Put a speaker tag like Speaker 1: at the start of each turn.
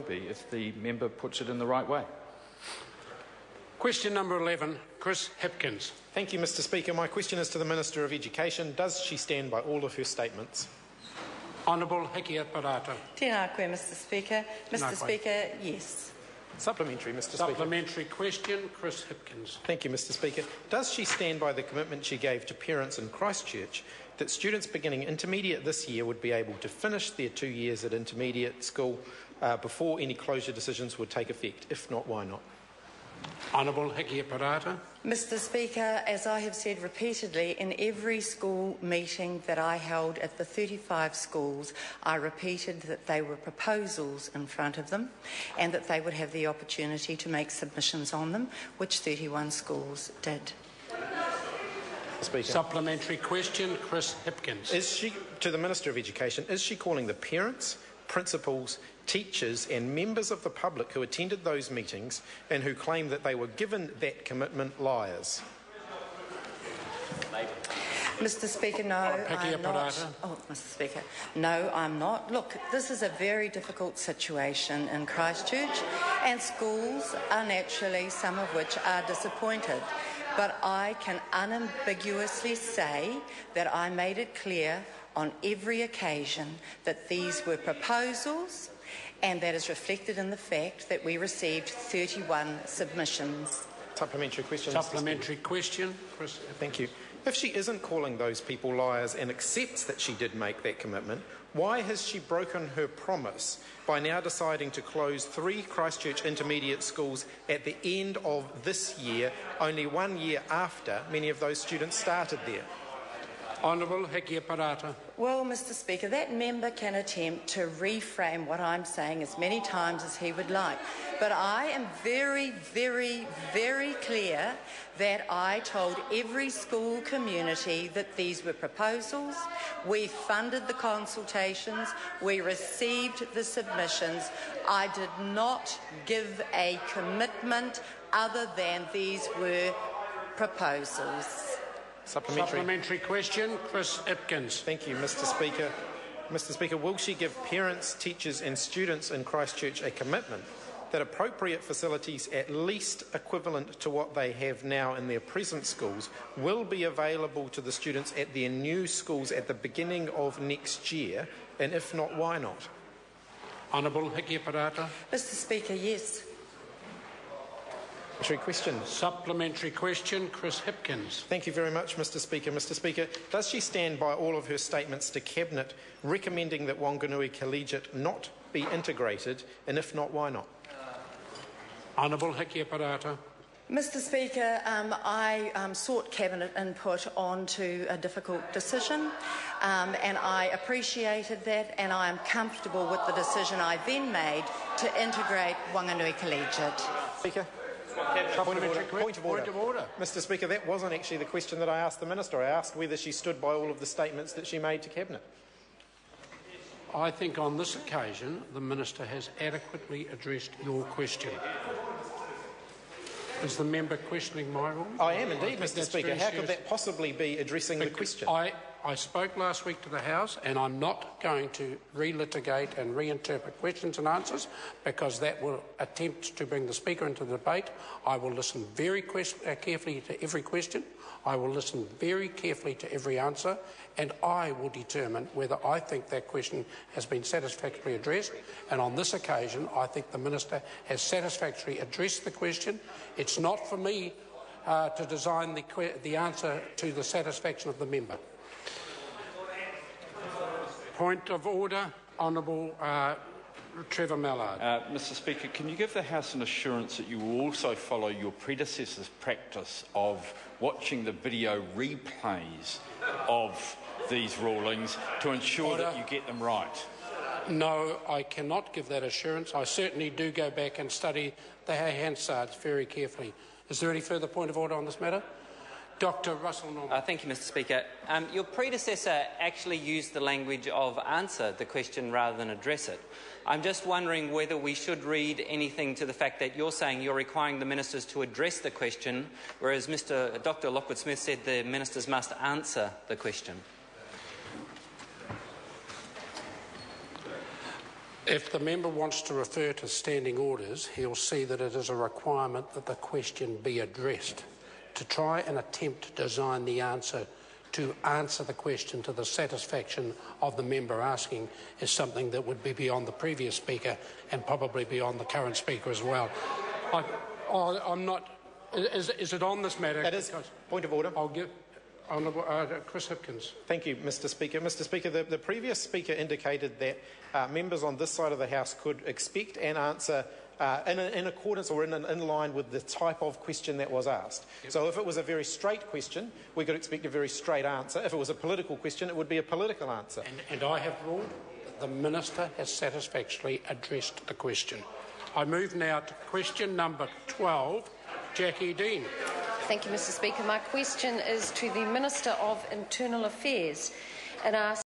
Speaker 1: be if the member puts it in the right way.
Speaker 2: Question number 11, Chris Hipkins.
Speaker 3: Thank you, Mr Speaker. My question is to the Minister of Education. Does she stand by all of her statements?
Speaker 2: Honourable Hekia Parata.
Speaker 4: Tēnā koe, Mr Speaker. Mr Speaker, yes.
Speaker 3: Supplementary, Mr Speaker.
Speaker 2: Supplementary question, Chris Hipkins.
Speaker 3: Thank you, Mr Speaker. Does she stand by the commitment she gave to parents in Christchurch that students beginning intermediate this year would be able to finish their 2 years at intermediate school before any closure decisions would take effect? If not, why not?
Speaker 2: Honourable Hekia Parata.
Speaker 4: Mr Speaker, as I have said repeatedly, in every school meeting that I held at the 35 schools, I repeated that they were proposals in front of them and that they would have the opportunity to make submissions on them, which 31 schools did.
Speaker 3: Speaker.
Speaker 2: Supplementary question, Chris Hipkins.
Speaker 3: To the Minister of Education, is she calling the parents, principals, teachers and members of the public who attended those meetings and who claim that they were given that commitment liars?
Speaker 4: Mr Speaker, no, I'm not. Oh, Mr Speaker, no, I'm not. Look, this is a very difficult situation in Christchurch, and schools are naturally, some of which are disappointed. But I can unambiguously say that I made it clear on every occasion that these were proposals, and that is reflected in the fact that we received 31 submissions.
Speaker 3: Supplementary question.
Speaker 2: Supplementary question, Chris.
Speaker 3: Thank you. If she isn't calling those people liars and accepts that she did make that commitment, why has she broken her promise by now deciding to close 3 Christchurch intermediate schools at the end of this year, only 1 year after many of those students started there?
Speaker 2: Honourable Hekia Parata.
Speaker 4: Well, Mr Speaker, that member can attempt to reframe what I'm saying as many times as he would like. But I am very, very, very clear that I told every school community that these were proposals. We funded the consultations. We received the submissions. I did not give a commitment other than these were proposals.
Speaker 2: Supplementary question, Chris Hipkins.
Speaker 3: Thank you, Mr Speaker. Mr Speaker, will she give parents, teachers and students in Christchurch a commitment that appropriate facilities at least equivalent to what they have now in their present schools will be available to the students at their new schools at the beginning of next year? And if not, why not?
Speaker 2: Honourable Hekia Parata.
Speaker 4: Mr Speaker, yes.
Speaker 2: Supplementary question, Chris Hipkins.
Speaker 3: Thank you very much, Mr Speaker. Mr Speaker, does she stand by all of her statements to Cabinet recommending that Whanganui Collegiate not be integrated, and if not, why not?
Speaker 2: Honourable Hekia Parata.
Speaker 4: Mr Speaker, I sought Cabinet input onto a difficult decision, and I appreciated that, and I am comfortable with the decision I then made to integrate Whanganui Collegiate.
Speaker 3: Speaker. Point of order. Mr Speaker, that wasn't actually the question that I asked the Minister. I asked whether she stood by all of the statements that she made to Cabinet.
Speaker 2: I think on this occasion the Minister has adequately addressed your question. Is the member questioning my rule?
Speaker 3: I am indeed, Mr Speaker. How could that possibly be addressing the question?
Speaker 2: I spoke last week to the House, and I'm not going to relitigate and reinterpret questions and answers because that will attempt to bring the Speaker into the debate. I will listen very carefully to every question. I will listen very carefully to every answer, and I will determine whether I think that question has been satisfactorily addressed. And on this occasion, I think the Minister has satisfactorily addressed the question. It's not for me to design the answer to the satisfaction of the member. Point of order, Honourable Trevor Mallard.
Speaker 1: Mr Speaker, can you give the House an assurance that you will also follow your predecessor's practice of watching the video replays of these rulings to ensure that you get them right?
Speaker 2: No, I cannot give that assurance. I certainly do go back and study the Hansards very carefully. Is there any further point of order on this matter? Dr. Russel.
Speaker 5: Thank you, Mr Speaker. Your predecessor actually used the language of answer the question rather than address it. I'm just wondering whether we should read anything to the fact that you're saying you're requiring the ministers to address the question, whereas Dr. Lockwood-Smith said the ministers must answer the question.
Speaker 2: If the member wants to refer to standing orders, he'll see that it is a requirement that the question be addressed. To try and attempt to design the answer to answer the question to the satisfaction of the member asking is something that would be beyond the previous speaker and probably beyond the current speaker as well. I'm not... Is it on this matter?
Speaker 3: It is. Point of order.
Speaker 2: I'll give... Chris Hipkins.
Speaker 3: Thank you, Mr Speaker. Mr Speaker, the previous speaker indicated that members on this side of the House could expect an answer in accordance or in line with the type of question that was asked. Yep. So if it was a very straight question, we could expect a very straight answer. If it was a political question, it would be a political answer.
Speaker 2: And I have ruled that the Minister has satisfactorily addressed the question. I move now to question number 12, Jackie Dean.
Speaker 6: Thank you, Mr Speaker. My question is to the Minister of Internal Affairs and asks